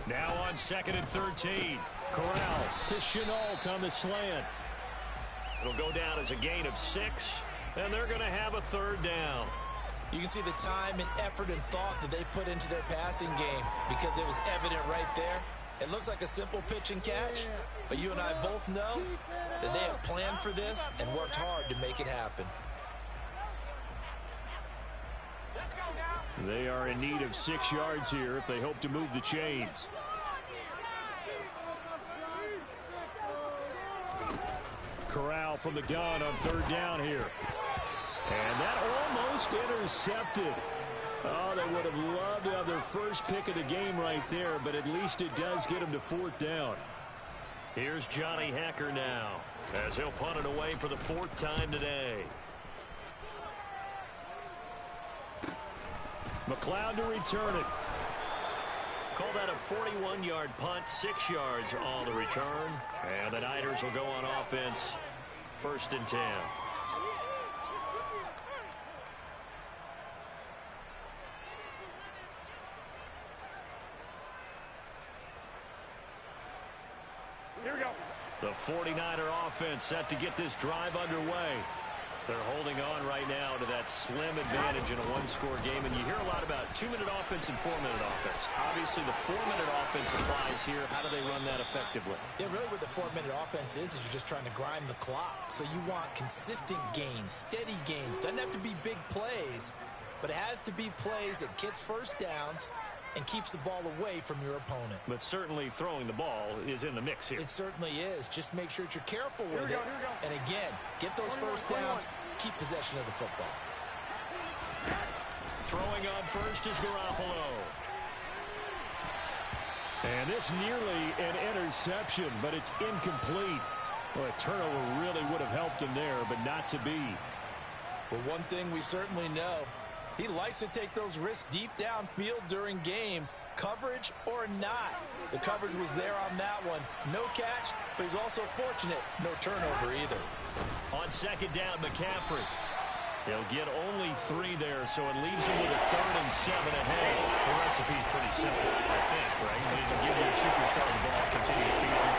Now on 2nd and 13. Corral to Chenault on the slant. It'll go down as a gain of 6, and they're going to have a 3rd down. You can see the time and effort and thought that they put into their passing game because it was evident right there. It looks like a simple pitch and catch, but you and I both know that they have planned for this and worked hard to make it happen. They are in need of 6 yards here if they hope to move the chains. Corral from the gun on 3rd down here. And that almost intercepted. Oh, they would have loved to have their first pick of the game right there, but at least it does get them to 4th down. Here's Johnny Hacker now as he'll punt it away for the 4th time today. McLeod to return it. Call that a 41-yard punt, 6 yards on the return. And the Niners will go on offense, 1st and 10. Here we go. The 49er offense set to get this drive underway. They're holding on right now to that slim advantage in a one-score game, and you hear a lot about 2-minute offense and 4-minute offense. Obviously, the 4-minute offense applies here. How do they run that effectively? Yeah, really what the 4-minute offense is you're just trying to grind the clock. So you want consistent gains, steady gains. Doesn't have to be big plays, but it has to be plays that gets first downs and keeps the ball away from your opponent. But certainly throwing the ball is in the mix here. It certainly is. Just make sure that you're careful with it. And again, get those first downs, keep possession of the football. Throwing on first is Garoppolo. And this nearly an interception, but it's incomplete. Well, a turnover really would have helped him there, but not to be. Well, one thing we certainly know, he likes to take those risks deep downfield during games. coverage or not. The coverage was there on that one. No catch, but he's also fortunate. No turnover either. On second down, McCaffrey. He'll get only 3 there, so it leaves him with a 3rd and 7 ahead. The recipe's pretty simple, I think, right? You just give your superstar the ball, continue to feed him.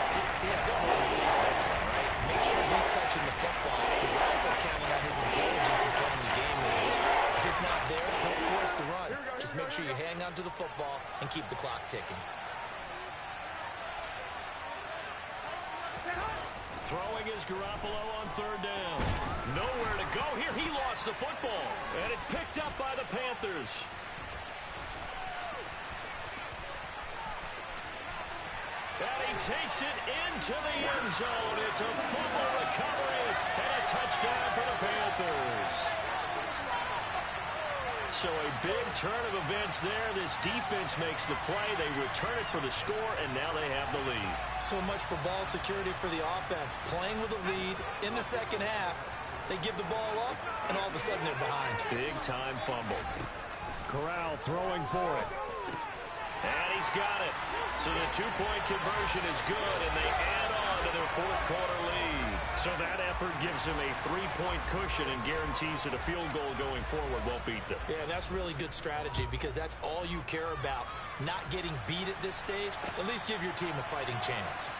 Yeah, don't overthink this one, right? Make sure he's touching the football, but you're also counting on his intelligence in playing the game as well. If it's not there, don't force the run. Just make sure you hang on to the football and keep the clock ticking. Throwing is Garoppolo on 3rd down. Nowhere to go here. He lost the football. And it's picked up by the Panthers. And he takes it into the end zone. It's a fumble recovery and a touchdown for the Panthers. So a big turn of events there. This defense makes the play. They return it for the score, and now they have the lead. So much for ball security for the offense. Playing with a lead in the second half. They give the ball up, and all of a sudden they're behind. Big-time fumble. Corral throwing for it. And he's got it. So the 2-point conversion is good, and they add on to their 4th quarter lead. So that effort gives him a 3-point cushion and guarantees that a field goal going forward won't beat them. Yeah, that's really good strategy because that's all you care about. Not getting beat at this stage. At least give your team a fighting chance.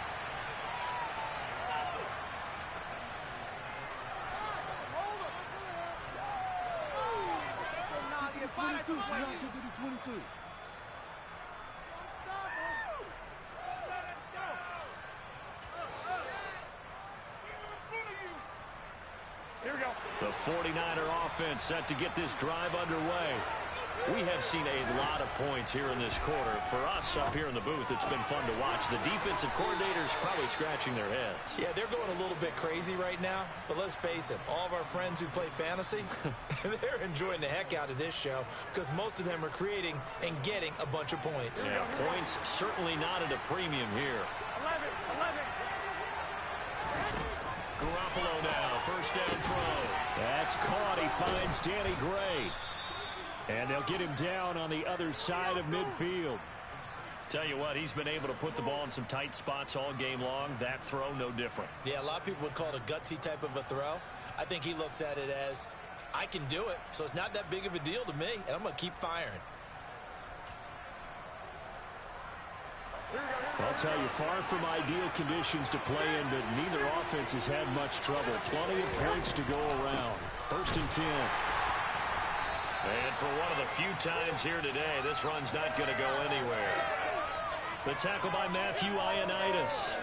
The 49er offense set to get this drive underway. We have seen a lot of points here in this quarter. For us up here in the booth, it's been fun to watch. The defensive coordinators probably scratching their heads. Yeah, they're going a little bit crazy right now. But let's face it, all of our friends who play fantasy, they're enjoying the heck out of this show because most of them are creating and getting a bunch of points. Yeah, points certainly not at a premium here. 11. Garoppolo now, 1st down throw. That's caught. He finds Danny Gray. And they'll get him down on the other side of midfield. Tell you what, he's been able to put the ball in some tight spots all game long. That throw, no different. Yeah, a lot of people would call it a gutsy type of a throw. I think he looks at it as, I can do it, so it's not that big of a deal to me, and I'm going to keep firing. I'll tell you, far from ideal conditions to play in, but neither offense has had much trouble. Plenty of points to go around. 1st and 10. And for one of the few times here today, this run's not going to go anywhere. The tackle by Matthew Ioannidis.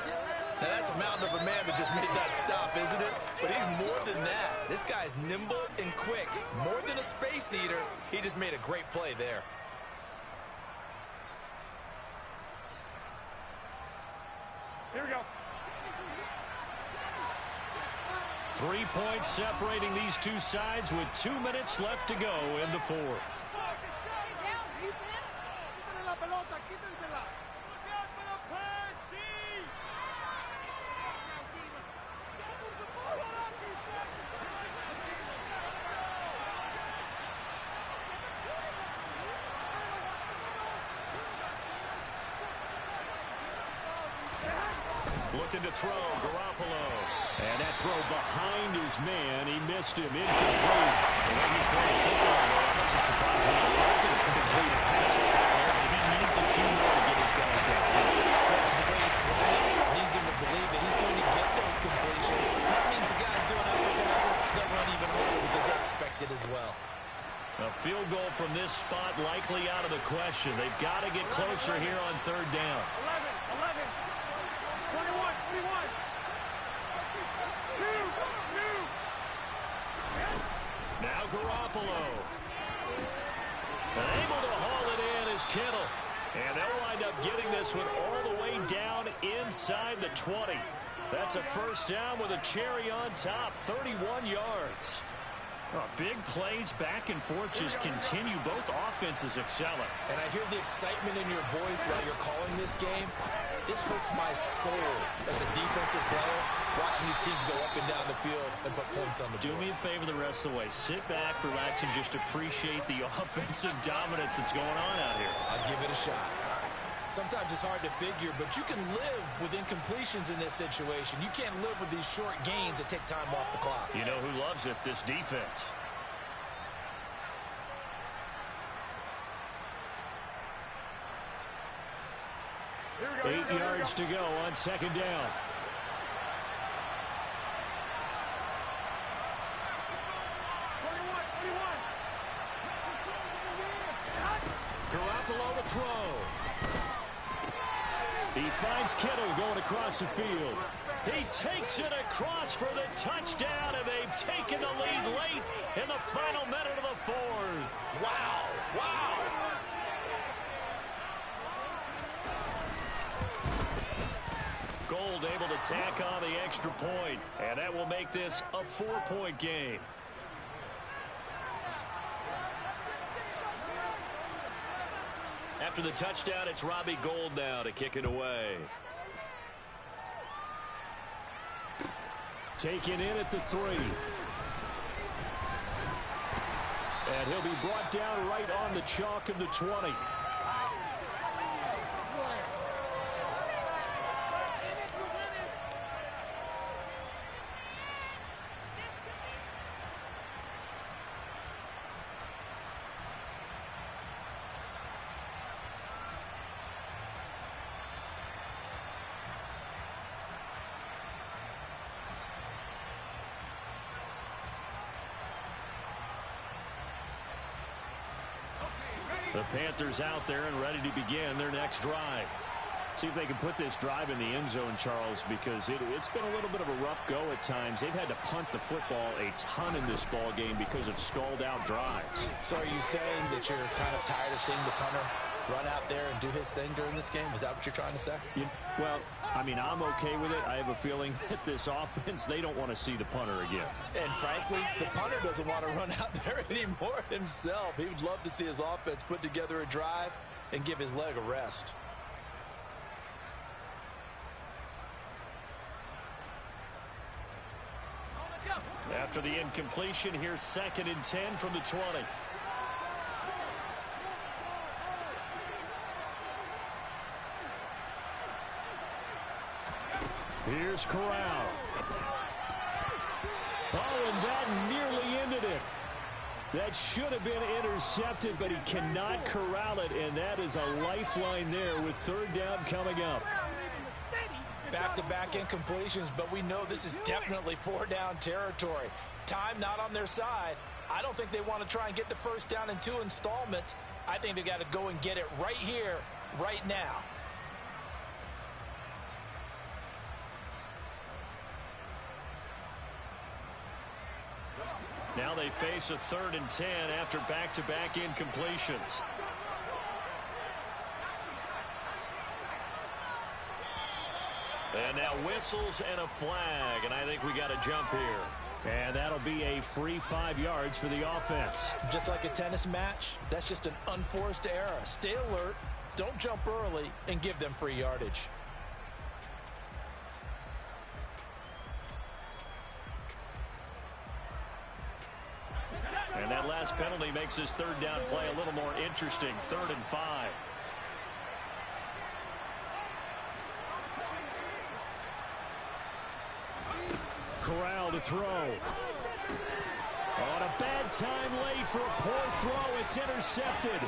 Now that's a mountain of a man that just made that stop, isn't it? But he's more than that. This guy's nimble and quick. More than a space eater. He just made a great play there. Here we go. 3 points separating these two sides with 2 minutes left to go in the 4th. Quítenle la pelota, quítensela. Looking to throw, Garoppolo. And that throw behind his man. He missed him. Incomplete. The way he's throwing the football, though, this is surprising. He doesn't complete a pass like that there, but he needs a few more to get his guys downfield. Well, the way he's throwing it leads him to believe that he's going to get those completions. That means the guys going out for passes, they'll run even harder because they expect it as well. A field goal from this spot likely out of the question. They've got to get closer here on 3rd down. 11. 21. Now Garoppolo. Able to haul it in is Kittle. And they'll wind up getting this one all the way down inside the 20. That's a 1st down with a cherry on top, 31 yards. Oh, big plays back and forth just continue. Both offenses excelling. And I hear the excitement in your voice while you're calling this game. This hurts my soul as a defensive player, watching these teams go up and down the field and put points on the board. Do me a favor the rest of the way. Sit back, relax, and just appreciate the offensive dominance that's going on out here. I'll give it a shot. Sometimes it's hard to figure, but you can live with incompletions in this situation. You can't live with these short gains that take time off the clock. You know who loves it? This defense. Go, 8 yards to go on second down. Garoppolo to throw. He finds Kittle going across the field. He takes it across for the touchdown, and they've taken the lead late in the final minute of the fourth. Wow. Wow. Gold able to tack on the extra point, and that will make this a 4-point game. After the touchdown, it's Robbie Gould now to kick it away. Taken in at the 3. And he'll be brought down right on the chalk of the 20. The Panthers out there and ready to begin their next drive. See if they can put this drive in the end zone, Charles, because it's been a little bit of a rough go at times. They've had to punt the football a ton in this ball game because of stalled-out drives. So are you saying that you're kind of tired of seeing the punter run out there and do his thing during this game? Is that what you're trying to say? Well, I mean, I'm okay with it. I have a feeling that this offense, they don't want to see the punter again. And frankly, the punter doesn't want to run out there anymore himself. He would love to see his offense put together a drive and give his leg a rest. After the incompletion, here's 2nd and 10 from the 20. Here's Corral. Oh, and that nearly ended it. That should have been intercepted, but he cannot corral it, and that is a lifeline there with 3rd down coming up. Back-to-back incompletions, but we know this is definitely 4-down territory. Time not on their side. I don't think they want to try and get the first down in 2 installments. I think they got to go and get it right here, right now. Now they face a 3rd and 10 after back-to-back incompletions. And now whistles and a flag, and I think we got a jump here. And that'll be a free 5 yards for the offense. Just like a tennis match, that's just an unforced error. Stay alert, don't jump early, and give them free yardage. And that last penalty makes this 3rd down play a little more interesting. 3rd and 5. Corral to throw. On a bad time late for a poor throw. It's intercepted.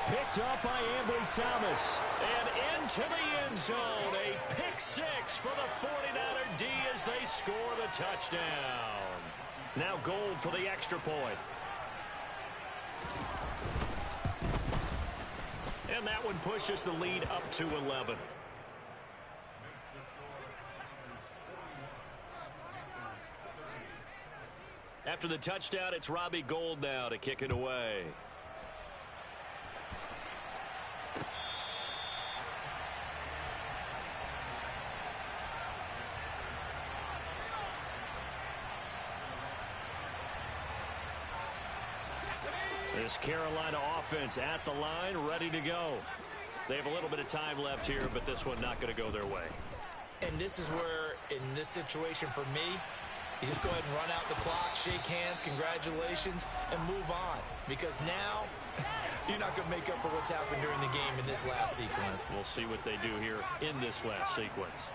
Picked up by Ambry Thomas. And into the end zone. A pick 6 for the 49er D as they score the touchdown. Now Gould for the extra point. And that one pushes the lead up to 11. After the touchdown, it's Robbie Gould now to kick it away. This Carolina offense at the line, ready to go. They have a little bit of time left here, but this one not going to go their way. And this is where, in this situation for me, You just go ahead and run out the clock, shake hands, congratulations, and move on. Because now, you're not going to make up for what's happened during the game in this last sequence. We'll see what they do here in this last sequence.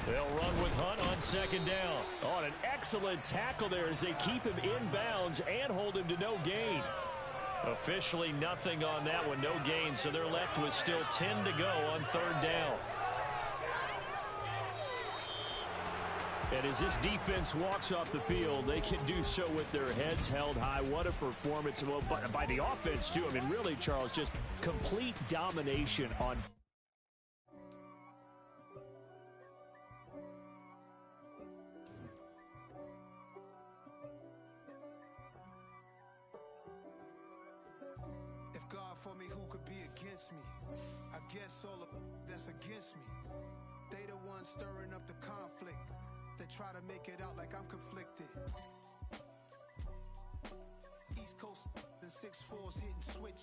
They'll run with Hunt on second down. On an excellent tackle there as they keep him inbounds and hold him to no gain. Officially nothing on that one, no gain, so they're left with still 10 to go on third down. And as this defense walks off the field, they can do so with their heads held high. What a performance by the offense, too. I mean, really, Charles, just complete domination on. If God for me, who could be against me? I guess all of that's against me. They the ones stirring up the conflict. They try to make it out like I'm conflicted. East Coast and 6'4's hitting switch.